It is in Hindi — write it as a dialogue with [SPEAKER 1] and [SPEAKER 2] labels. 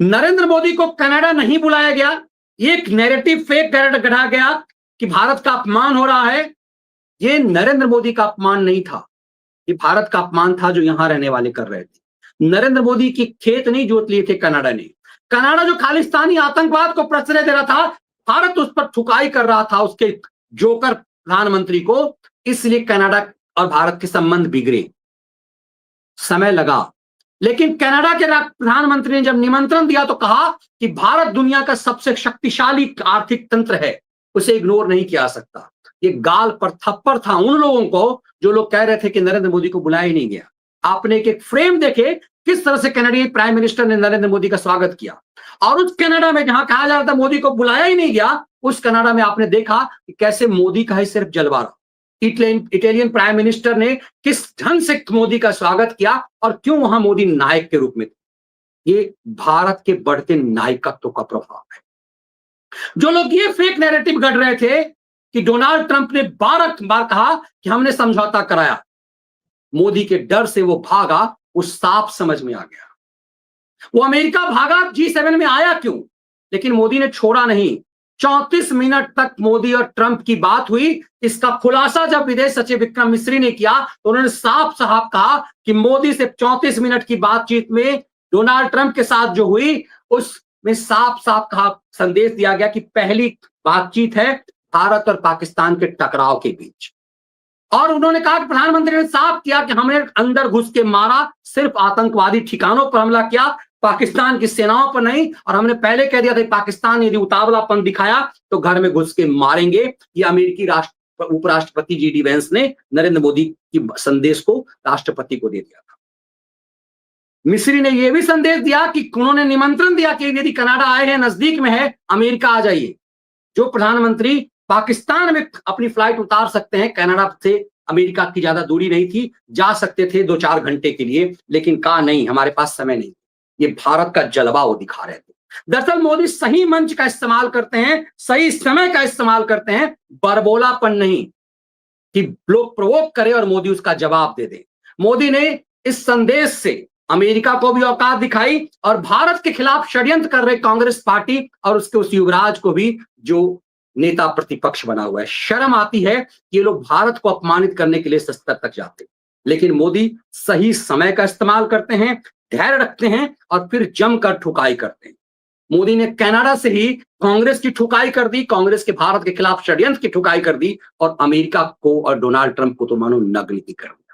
[SPEAKER 1] नरेंद्र मोदी को कनाडा नहीं बुलाया गया, एक नैरेटिव फेक गढ़ा गया कि भारत का अपमान हो रहा है। ये नरेंद्र मोदी का अपमान नहीं था, ये भारत का अपमान था जो यहां रहने वाले कर रहे थे। नरेंद्र मोदी की खेत नहीं जोत लिए थे कनाडा ने। कनाडा जो खालिस्तानी आतंकवाद को प्रश्रय दे रहा था, भारत उस पर ठुकाई कर रहा था, उसके जोकर प्रधानमंत्री को, इसलिए कनाडा और भारत के संबंध बिगड़े। समय लगा, लेकिन कनाडा के प्रधानमंत्री ने जब निमंत्रण दिया तो कहा कि भारत दुनिया का सबसे शक्तिशाली आर्थिक तंत्र है, उसे इग्नोर नहीं किया जा सकता। ये गाल पर थप्पड़ था उन लोगों को जो लोग कह रहे थे कि नरेंद्र मोदी को बुलाया ही नहीं गया। आपने एक फ्रेम देखे किस तरह से कनाडियन प्राइम मिनिस्टर ने नरेंद्र मोदी का स्वागत किया, और उस कनाडा में जहां कहा जा रहा था मोदी को बुलाया ही नहीं गया, उस कनाडा में आपने देखा कि कैसे मोदी का ही सिर्फ जलवा रहा। इटालियन प्राइम मिनिस्टर ने किस ढंग से मोदी का स्वागत किया और क्यों वहां मोदी नायक के रूप में थे। ये भारत के बढ़ते नायकत्व का प्रभाव है। जो लोग ये फेक नैरेटिव गढ़ रहे थे कि डोनाल्ड ट्रंप ने 12 बार कहा कि हमने समझौता कराया, मोदी के डर से वो भागा, वो साफ समझ में आ गया। वो अमेरिका भागा, G7 में आया क्यों, लेकिन मोदी ने छोड़ा नहीं। 34 मिनट तक मोदी और ट्रंप की बात हुई। इसका खुलासा जब विदेश सचिव विक्रम मिस्री ने किया तो उन्होंने साफ साफ कहा कि मोदी से 34 मिनट की बातचीत में डोनाल्ड ट्रंप के साथ जो हुई उसमें साफ साफ कहा, संदेश दिया गया कि पहली बातचीत है भारत और पाकिस्तान के टकराव के बीच। और उन्होंने कहा कि प्रधानमंत्री ने साफ किया कि हमने अंदर घुस के मारा, सिर्फ आतंकवादी ठिकानों पर हमला किया, पाकिस्तान की सेनाओं पर नहीं। और हमने पहले कह दिया था पाकिस्तान यदि उतावलापन दिखाया तो घर में घुस के मारेंगे। ये अमेरिकी उपराष्ट्रपति जी.डी. वेंस ने नरेंद्र मोदी की संदेश को राष्ट्रपति को दे दिया था। मिस्री ने यह भी संदेश दिया कि उन्होंने निमंत्रण दिया कि यदि कनाडा आए हैं, नजदीक में है, अमेरिका आ जाइए। जो प्रधानमंत्री पाकिस्तान में अपनी फ्लाइट उतार सकते हैं, कनाडा से अमेरिका की ज्यादा दूरी नहीं थी, जा सकते थे 2-4 घंटे के लिए, लेकिन कहा नहीं, हमारे पास समय नहीं। ये भारत का जलवा वो दिखा रहे थे। दरअसल मोदी सही मंच का इस्तेमाल करते हैं, सही समय का इस्तेमाल करते हैं, बरबोलापन नहीं कि लोग प्रोवोक करे और मोदी उसका जवाब दे दे। मोदी ने इस संदेश से अमेरिका को भी औकात दिखाई और भारत के खिलाफ षड्यंत्र कर रहे कांग्रेस पार्टी और उसके उस युवराज को भी, जो नेता प्रतिपक्ष बना हुआ है। शर्म आती है कि ये लोग भारत को अपमानित करने के लिए इस स्तर तक जाते, लेकिन मोदी सही समय का इस्तेमाल करते हैं, धैर्य रखते हैं और फिर जमकर ठुकाई करते हैं। मोदी ने कनाडा से ही कांग्रेस की ठुकाई कर दी, कांग्रेस के भारत के खिलाफ षड्यंत्र की ठुकाई कर दी, और अमेरिका को और डोनाल्ड ट्रंप को तो मानो नग्न ही कर दिया।